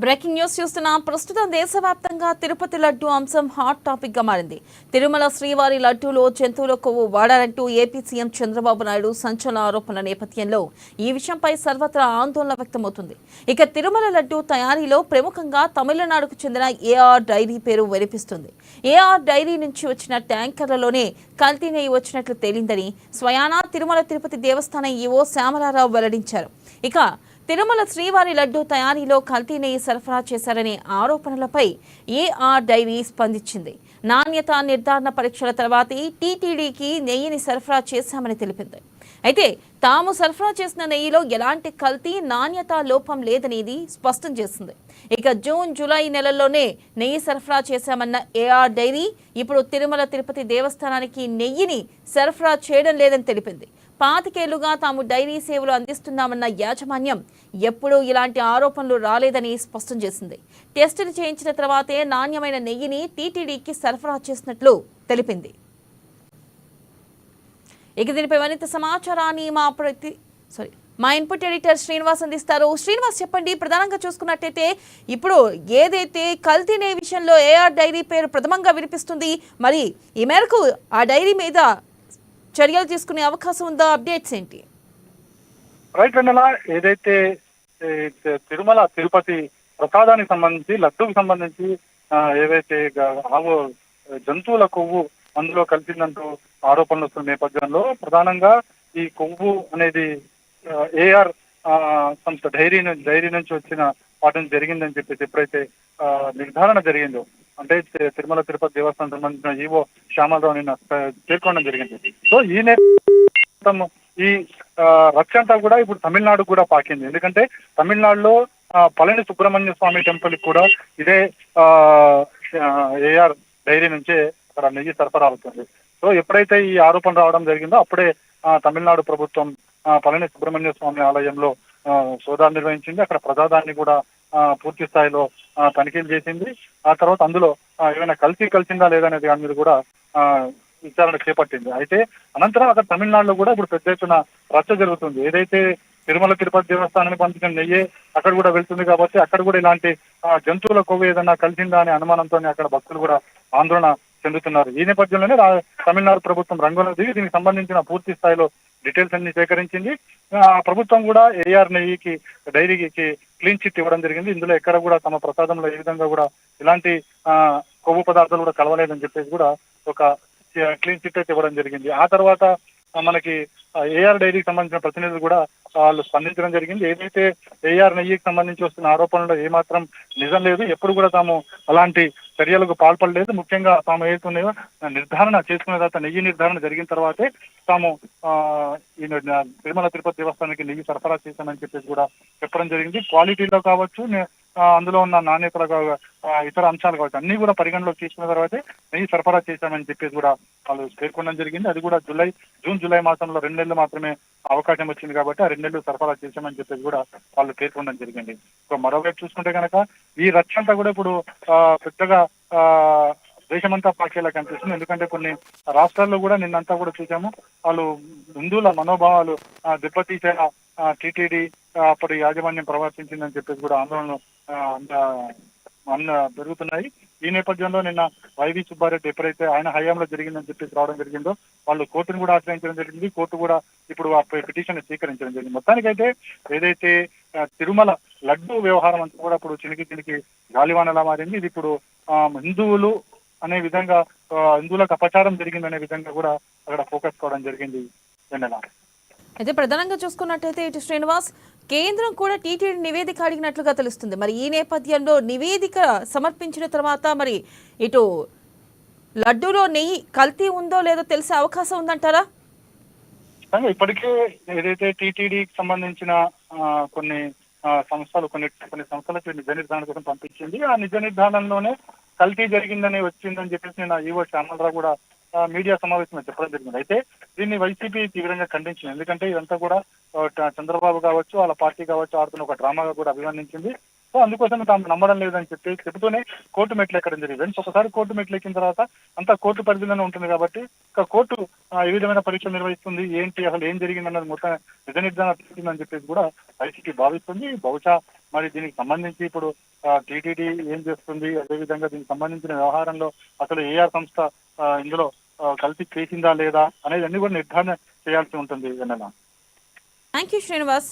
Breaking news చూస్తున్నాం. ప్రస్తుతం దేశవ్యాప్తంగా తిరుపతి లడ్డు అంశం హాట్ టాపిక్ గా మారింది. తిరుమల శ్రీవారి లడ్డూలో జంతువుల కొవ్వు వాడారంటూ ఏపీ సీఎం చంద్రబాబు నాయుడు సంచలన ఆరోపణల నేపథ్యంలో ఈ విషయంపై సర్వత్రా ఆందోళన వ్యక్తమవుతుంది. ఇక తిరుమల లడ్డు తయారీలో ప్రముఖంగా తమిళనాడుకు చెందిన ఏఆర్ డైరీ పేరు వినిపిస్తుంది. ఏఆర్ డైరీ నుంచి వచ్చిన ట్యాంకర్లలోనే కల్తీ నెయ్యి వచ్చినట్లు తేలిందని స్వయానా తిరుమల తిరుపతి దేవస్థానం ఈవో శ్యామలారావు వెల్లడించారు. ఇక తిరుమల శ్రీవారి లడ్డు తయారీలో కల్తీ నెయ్యి సరఫరా చేశారనే ఆరోపణలపై ఏఆర్ డైరీ స్పందించింది. నాణ్యత నిర్ధారణ పరీక్షల తర్వాతే టీటీడీకి నెయ్యిని సరఫరా చేశామని తెలిపింది. అయితే తాము సరఫరా చేసిన నెయ్యిలో ఎలాంటి కల్తీ నాణ్యత లోపం లేదనేది స్పష్టం చేసింది. ఇక జూన్ జూలై నెలల్లోనే నెయ్యి సరఫరా చేశామన్న ఏఆర్ డైరీ ఇప్పుడు తిరుమల తిరుపతి దేవస్థానానికి నెయ్యిని సరఫరా చేయడం లేదని తెలిపింది. 25 ఏళ్లుగా తాము డైరీ సేవలు అందిస్తున్నామన్న యాజమాన్యం ఎప్పుడూ ఇలాంటి ఆరోపణలు రాలేదని స్పష్టం చేసింది. టెస్టులు చేయించిన తర్వాతే నాణ్యమైన నెయ్యిని టీటీడీకి సరఫరా చేసినట్లు తెలిపింది. ఇక దీనిపై మరింత సమాచారాన్ని మా ఇన్పుట్ ఎడిటర్ శ్రీనివాస్ అందిస్తారు. శ్రీనివాస్, చెప్పండి. ప్రధానంగా చూసుకున్నట్టయితే ఇప్పుడు ఏదైతే కల్తీ నెయ్యి విషయంలో ఏఆర్ డైరీ పేరు ప్రథమంగా వినిపిస్తుంది, మరి ఈ మేరకు ఆ డైరీ మీద చర్యలు తీసుకునే అవకాశం ఉందా? అప్డేట్స్ ఏంటి? రైట్ వెన్నెల, ఏదైతే తిరుమల తిరుపతి ప్రసాదానికి సంబంధించి లడ్డూకి సంబంధించి ఏవైతే ఆవు జంతువుల కొవ్వు అందులో కలిసిందంటూ ఆరోపణలు వస్తున్న నేపథ్యంలో ప్రధానంగా ఈ కొవ్వు అనేది ఏఆర్ సంస్థ డైరీ నుంచి వచ్చిన వాటిని జరిగిందని చెప్పేసి ఎప్పుడైతే నిర్ధారణ జరిగిందో, అంటే తిరుమల తిరుపతి దేవస్థానం సంబంధించిన ఈవో శ్యామలరావు నిన్న పేర్కొనడం జరిగింది. సో ఈ రక్ష అంతా కూడా ఇప్పుడు తమిళనాడు కూడా పాకింది. ఎందుకంటే తమిళనాడులో పళని సుబ్రహ్మణ్య స్వామి టెంపుల్ కూడా ఇదే ఏఆర్ డైరీ నుంచే అక్కడ నెయ్యి సరఫరా అవుతుంది. సో ఎప్పుడైతే ఈ ఆరోపణ రావడం జరిగిందో అప్పుడే తమిళనాడు ప్రభుత్వం పళని సుబ్రహ్మణ్య స్వామి ఆలయంలో సోదాలు నిర్వహించింది. అక్కడ ప్రసాదాన్ని కూడా పూర్తి స్థాయిలో తనిఖీలు చేసింది. ఆ తర్వాత అందులో ఏమైనా కలిసిందా లేదనేది దాని మీద కూడా విచారణ చేపట్టింది. అయితే అనంతరం అక్కడ తమిళనాడులో కూడా ఇప్పుడు పెద్ద ఎత్తున రచ్చ జరుగుతుంది. ఏదైతే తిరుమల తిరుపతి దేవస్థానానికి పంపించిన నెయ్యే అక్కడ కూడా వెళ్తుంది కాబట్టి అక్కడ కూడా ఇలాంటి జంతువుల కొవ్వు ఏదన్నా కలిసిందా అనే అనుమానంతో అక్కడ భక్తులు కూడా ఆందోళన చెందుతున్నారు. ఈ నేపథ్యంలోనే తమిళనాడు ప్రభుత్వం రంగంలో దిగి దీనికి సంబంధించిన పూర్తి స్థాయిలో డీటెయిల్స్ అన్ని సేకరించింది. ప్రభుత్వం కూడా ఏఆర్ నెయ్యికి డైరీకి క్లీన్ చిట్ ఇవ్వడం జరిగింది. ఇందులో ఎక్కడ కూడా తమ ప్రసాదంలో ఏ విధంగా కూడా ఇలాంటి కొవ్వు పదార్థాలు కూడా కలవలేదని చెప్పేసి కూడా ఒక క్లీన్ చిట్ అయితే ఇవ్వడం జరిగింది. ఆ తర్వాత మనకి ఏఆర్ డైరీకి సంబంధించిన ప్రతినిధులు కూడా వాళ్ళు స్పందించడం జరిగింది. ఏదైతే ఏఆర్ నెయ్యికి సంబంధించి వస్తున్న ఆరోపణలో ఏమాత్రం నిజం లేదు, ఎప్పుడు కూడా తాము అలాంటి చర్యలకు పాల్పడలేదు. ముఖ్యంగా తాము ఏతున్నాయో నిర్ధారణ చేసుకునే తర్వాత నెయ్యి నిర్ధారణ జరిగిన తర్వాతే తాము ఈ తిరుమల తిరుపతి దేవస్థానానికి నెయ్యి సరఫరా చేశామని చెప్పేసి కూడా చెప్పడం జరిగింది. క్వాలిటీలో కావచ్చు, అందులో ఉన్న నాణ్యతలో ఇతర అంశాలు కావచ్చు, అన్ని కూడా పరిగణలోకి తీసుకున్న తర్వాతే నెయ్యి సరఫరా చేశామని చెప్పేసి కూడా వాళ్ళు పేర్కొనడం జరిగింది. అది కూడా జూన్ జూలై మాసంలో 2 నెలలు మాత్రమే అవకాశం వచ్చింది కాబట్టి ఆ 2 నెలలు సరఫరా చేశామని చెప్పేసి కూడా వాళ్ళు పేర్కొనడం జరిగింది. సో మరోవైపు చూసుకుంటే కనుక ఈ రచ్చ అంతా కూడా ఇప్పుడు పెద్దగా దేశమంతా పాకేలా కనిపిస్తుంది. ఎందుకంటే కొన్ని రాష్ట్రాల్లో కూడా నిన్నంతా కూడా చూసాము, వాళ్ళు హిందువుల మనోభావాలు దెబ్బతీసేలా టీటీడీ అప్పటి యాజమాన్యం ప్రవర్తించిందని చెప్పేసి కూడా ఆందోళనలు జరుగుతున్నాయి. ఈ నేపథ్యంలో నిన్న వైవి సుబ్బారెడ్డి ఎప్పుడైతే ఆయన హయాంలో జరిగిందని చెప్పేసి రావడం జరిగిందో వాళ్ళు కోర్టును కూడా ఆశ్రయించడం జరిగింది. కోర్టు కూడా ఇప్పుడు ఆ పిటిషన్ స్వీకరించడం జరిగింది. మొత్తానికైతే ఏదైతే తిరుమల లడ్డు వ్యవహారం అంతా కూడా ఇప్పుడు చినికి గాలివానలా మారింది. ఇది ఇప్పుడు హిందువులు అనే విధంగా హిందువులకు అపచారం జరిగిందనే విధంగా కూడా అక్కడ ఫోకస్ కావడం జరిగింది. అయితే ప్రధానంగా చూసుకున్నట్టయితే ఇటు శ్రీనివాస్, కేంద్రం కూడా టీటీడీ నివేదిక అడిగినట్లుగా తెలుస్తుంది. మరి ఈ నేపథ్యంలో నివేదిక సమర్పించిన తర్వాత మరి ఇటు లడ్డూలో నెయ్యి కల్తీ ఉందో లేదో తెలిసే అవకాశం ఉందంటారా? ఇప్పటికే ఏదైతే టీటీడీకి సంబంధించిన కొన్ని సంస్థలకు నిజ నిర్ధారణ కోసం పంపించింది. ఆ నిజ నిర్ధారణలోనే కల్తీ జరిగిందని వచ్చిందని చెప్పేసి నేను ఈవో శ్యామలరావు కూడా మీడియా సమావేశంలో చెప్పడం జరిగింది. అయితే దీన్ని వైసీపీ తీవ్రంగా ఖండించింది. ఎందుకంటే ఇదంతా కూడా చంద్రబాబు కావచ్చు, వాళ్ళ పార్టీ కావచ్చు ఆడుతున్న ఒక డ్రామాగా కూడా అభివర్ణించింది. సో అందుకోసం తాము నమ్మడం లేదని చెబుతూనే కోర్టు మెట్లు ఎక్కడం జరిగింది. ఒకసారి కోర్టు మెట్లు ఎక్కిన తర్వాత అంతా కోర్టు పరిధిలోనే ఉంటుంది కాబట్టి ఇక కోర్టు ఏ విధమైన పరీక్షలు నిర్వహిస్తుంది, ఏంటి అసలు ఏం జరిగిందన్నది మొత్తం నిజ నిర్ధారణ తెలిసిందని చెప్పేసి కూడా వైసీపీ భావిస్తుంది. బహుశా మరి దీనికి సంబంధించి ఇప్పుడు టీటీడీ ఏం చేస్తుంది, అదేవిధంగా దీనికి సంబంధించిన వ్యవహారంలో అసలు ఏఆర్ సంస్థ ఇందులో కలిసి చేసిందా లేదా అనేది అన్ని కూడా నిర్ధారణ చేయాల్సి ఉంటుంది. Thank you Srinivas.